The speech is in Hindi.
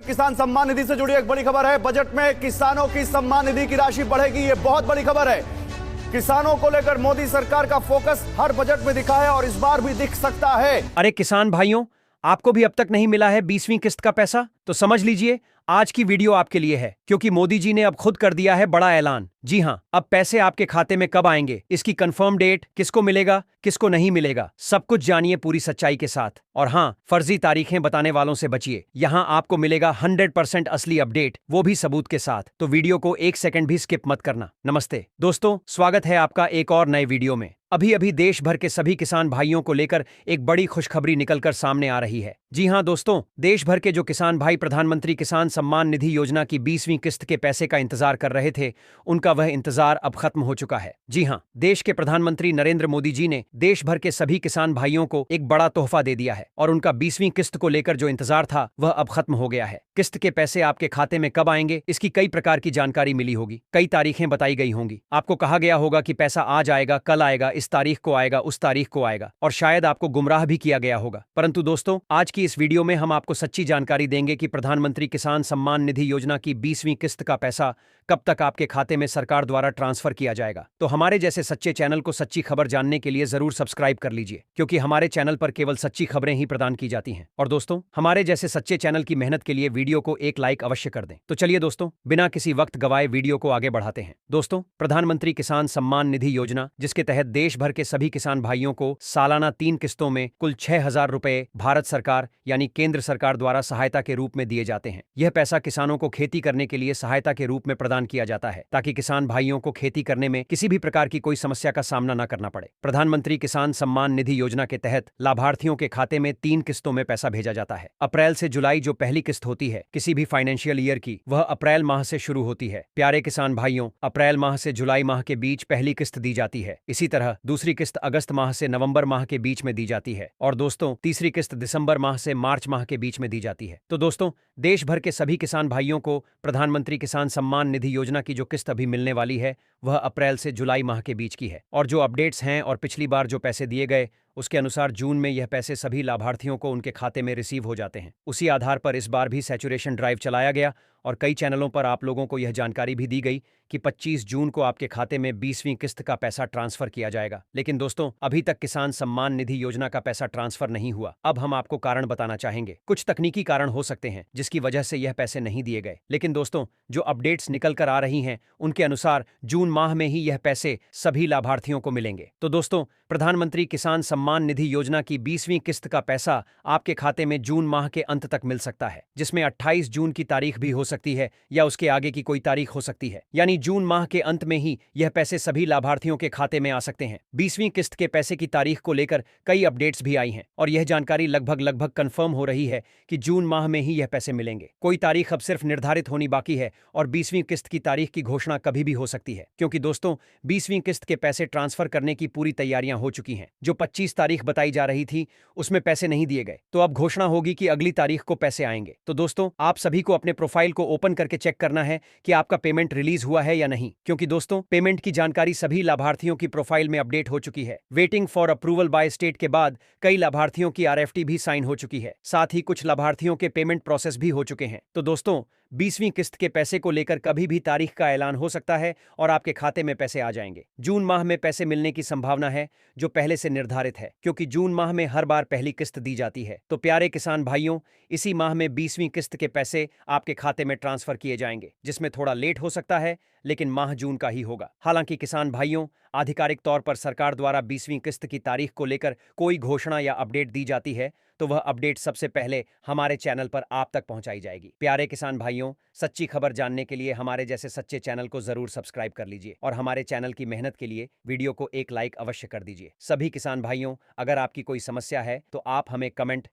किसान सम्मान निधि से जुड़ी एक बड़ी खबर है। बजट में किसानों की सम्मान निधि की राशि बढ़ेगी, ये बहुत बड़ी खबर है। किसानों को लेकर मोदी सरकार का फोकस हर बजट में दिखा है और इस बार भी दिख सकता है। अरे किसान भाइयों, आपको भी अब तक नहीं मिला है 20वीं किस्त का पैसा? तो समझ लीजिए, आज की वीडियो आपके लिए है, क्योंकि मोदी जी ने अब खुद कर दिया है बड़ा ऐलान। जी हां, अब पैसे आपके खाते में कब आएंगे, इसकी कंफर्म डेट, किसको मिलेगा किसको नहीं मिलेगा, सब कुछ जानिए पूरी सच्चाई के साथ। और हां, फर्जी तारीखें बताने वालों से बचिए। यहां आपको मिलेगा 100% असली अपडेट, वो भी सबूत के साथ। तो वीडियो को एक सेकंड भी स्किप मत करना। नमस्ते दोस्तों, स्वागत है आपका एक और नए वीडियो में। अभी अभी देश भर के सभी किसान भाइयों को लेकर एक बड़ी खुशखबरी निकलकर सामने आ रही है। जी हां दोस्तों, देश भर के जो किसान भाई प्रधानमंत्री किसान सम्मान निधि योजना की 20वीं किस्त के पैसे का इंतजार कर रहे थे, उनका वह इंतजार अब खत्म हो चुका है। जी हां, देश के प्रधानमंत्री नरेंद्र मोदी जी ने देश भर के सभी किसान भाइयों को एक बड़ा तोहफा दे दिया है और उनका 20वीं किस्त को लेकर जो इंतजार था वह अब खत्म हो गया है। किस्त के पैसे आपके खाते में कब आएंगे, इसकी कई प्रकार की जानकारी मिली होगी, कई तारीखें बताई गई होंगी। आपको कहा गया होगा कि पैसा आज आएगा, कल आएगा, इस तारीख को आएगा, उस तारीख को आएगा, और शायद आपको गुमराह भी किया गया होगा। परंतु दोस्तों, आज की इस वीडियो में हम आपको सच्ची जानकारी देंगे कि प्रधानमंत्री किसान सम्मान निधि योजना की 20वीं किस्त का पैसा कब तक आपके खाते में सरकार द्वारा ट्रांसफर किया जाएगा। तो हमारे जैसे सच्चे चैनल को सच्ची खबर जानने के लिए जरूर सब्सक्राइब कर लीजिए, क्योंकि हमारे चैनल पर केवल सच्ची खबरें ही प्रदान की जाती हैं। और दोस्तों, हमारे जैसे सच्चे चैनल की मेहनत के लिए वीडियो को एक लाइक अवश्य कर दें। तो चलिए दोस्तों, बिना किसी वक्त गवाए वीडियो को आगे बढ़ाते हैं। दोस्तों, प्रधानमंत्री किसान सम्मान निधि योजना, जिसके तहत देश भर के सभी किसान भाइयों को सालाना 3 किस्तों में कुल 6,000 रुपए भारत सरकार यानी केंद्र सरकार द्वारा सहायता के रूप में दिए जाते हैं। यह पैसा किसानों को खेती करने के लिए सहायता के रूप में प्रदान किया जाता है, ताकि किसान भाइयों को खेती करने में किसी भी प्रकार की कोई समस्या का सामना न करना पड़े। प्रधानमंत्री किसान सम्मान निधि योजना के तहत लाभार्थियों के खाते में 3 किस्तों में पैसा भेजा जाता है। अप्रैल से जुलाई जो पहली किस्त होती है किसी भी फाइनेंशियल ईयर की, वह अप्रैल माह से शुरू होती है। प्यारे किसान भाइयों, अप्रैल माह से जुलाई माह के बीच पहली किस्त दी जाती है। इसी तरह दूसरी किस्त अगस्त माह से नवंबर माह के बीच में दी जाती है, और दोस्तों तीसरी किस्त दिसंबर माह से मार्च माह के बीच में दी जाती है। तो दोस्तों, देश भर के सभी किसान भाइयों को प्रधानमंत्री किसान सम्मान निधि योजना की जो किस्त अभी मिलने वाली है वह अप्रैल से जुलाई माह के बीच की है। और जो अपडेट्स हैं और पिछली बार जो पैसे दिए गए उसके अनुसार जून में यह पैसे सभी लाभार्थियों को उनके खाते में रिसीव हो जाते हैं। उसी आधार पर इस बार भी सैचुरेशन ड्राइव चलाया गया और कई चैनलों पर आप लोगों को यह जानकारी भी दी गई कि 25 जून को आपके खाते में 20वीं किस्त का पैसा ट्रांसफर किया जाएगा। लेकिन दोस्तों, अभी तक किसान सम्मान निधि योजना का पैसा ट्रांसफर नहीं हुआ। अब हम आपको कारण बताना चाहेंगे। कुछ तकनीकी कारण हो सकते हैं जिसकी वजह से यह पैसे नहीं दिए गए, लेकिन दोस्तों जो अपडेट्स निकल कर आ रही हैं उनके अनुसार जून माह में ही यह पैसे सभी लाभार्थियों को मिलेंगे। तो दोस्तों, प्रधानमंत्री किसान सम्मान निधि योजना की 20वीं किस्त का पैसा आपके खाते में जून माह के अंत तक मिल सकता है, जिसमें 28 जून की तारीख भी हो सकती है या उसके आगे की कोई तारीख हो सकती है। यानी जून माह के अंत में ही यह पैसे सभी लाभार्थियों के खाते में आ सकते हैं। 20वीं किस्त के पैसे की तारीख को लेकर कई अपडेट्स भी आई हैं और यह जानकारी लगभग कंफर्म हो रही है कि जून माह में ही यह पैसे मिलेंगे। कोई तारीख अब सिर्फ निर्धारित होनी बाकी है और 20वीं किस्त की तारीख की घोषणा कभी भी हो सकती है, क्योंकि दोस्तों 20वीं किस्त के पैसे ट्रांसफर करने की पूरी तैयारियां हो चुकी हैं। जो 25 तारीख बताई जा रही थी उसमें पैसे नहीं दिए गए, तो अब घोषणा होगी कि अगली तारीख को पैसे आएंगे। तो दोस्तों, आप सभी को अपने प्रोफाइल को ओपन करके चेक करना है कि आपका पेमेंट रिलीज हुआ है या नहीं, क्योंकि दोस्तों पेमेंट की जानकारी सभी लाभार्थियों की प्रोफाइल में अपडेट हो चुकी है। Waiting for approval by state के बाद कई लाभार्थियों की आरएफटी भी साइन हो चुकी है, साथ ही कुछ लाभार्थियों के पेमेंट प्रोसेस भी हो चुके हैं। तो दोस्तों, 20वीं किस्त के पैसे को लेकर कभी भी तारीख का ऐलान हो सकता है और आपके खाते में पैसे आ जाएंगे। जून माह में पैसे मिलने की संभावना है जो पहले से निर्धारित है, क्योंकि जून माह में हर बार पहली किस्त दी जाती है। तो प्यारे किसान भाइयों, इसी माह में 20वीं किस्त के पैसे आपके खाते में ट्रांसफर किए जाएंगे, जिसमें थोड़ा लेट हो सकता है लेकिन माह जून का ही होगा। हालांकि किसान भाइयों, आधिकारिक तौर पर सरकार द्वारा 20वीं किस्त की तारीख को लेकर कोई घोषणा या अपडेट दी जाती है तो वह अपडेट सबसे पहले हमारे चैनल पर आप तक पहुंचाई जाएगी। प्यारे किसान भाइयों, सच्ची खबर जानने के लिए हमारे जैसे सच्चे चैनल को जरूर सब्सक्राइब कर लीजिए और हमारे चैनल की मेहनत के लिए वीडियो को एक लाइक अवश्य कर दीजिए। सभी किसान भाइयों, अगर आपकी कोई समस्या है तो आप हमें कमेंट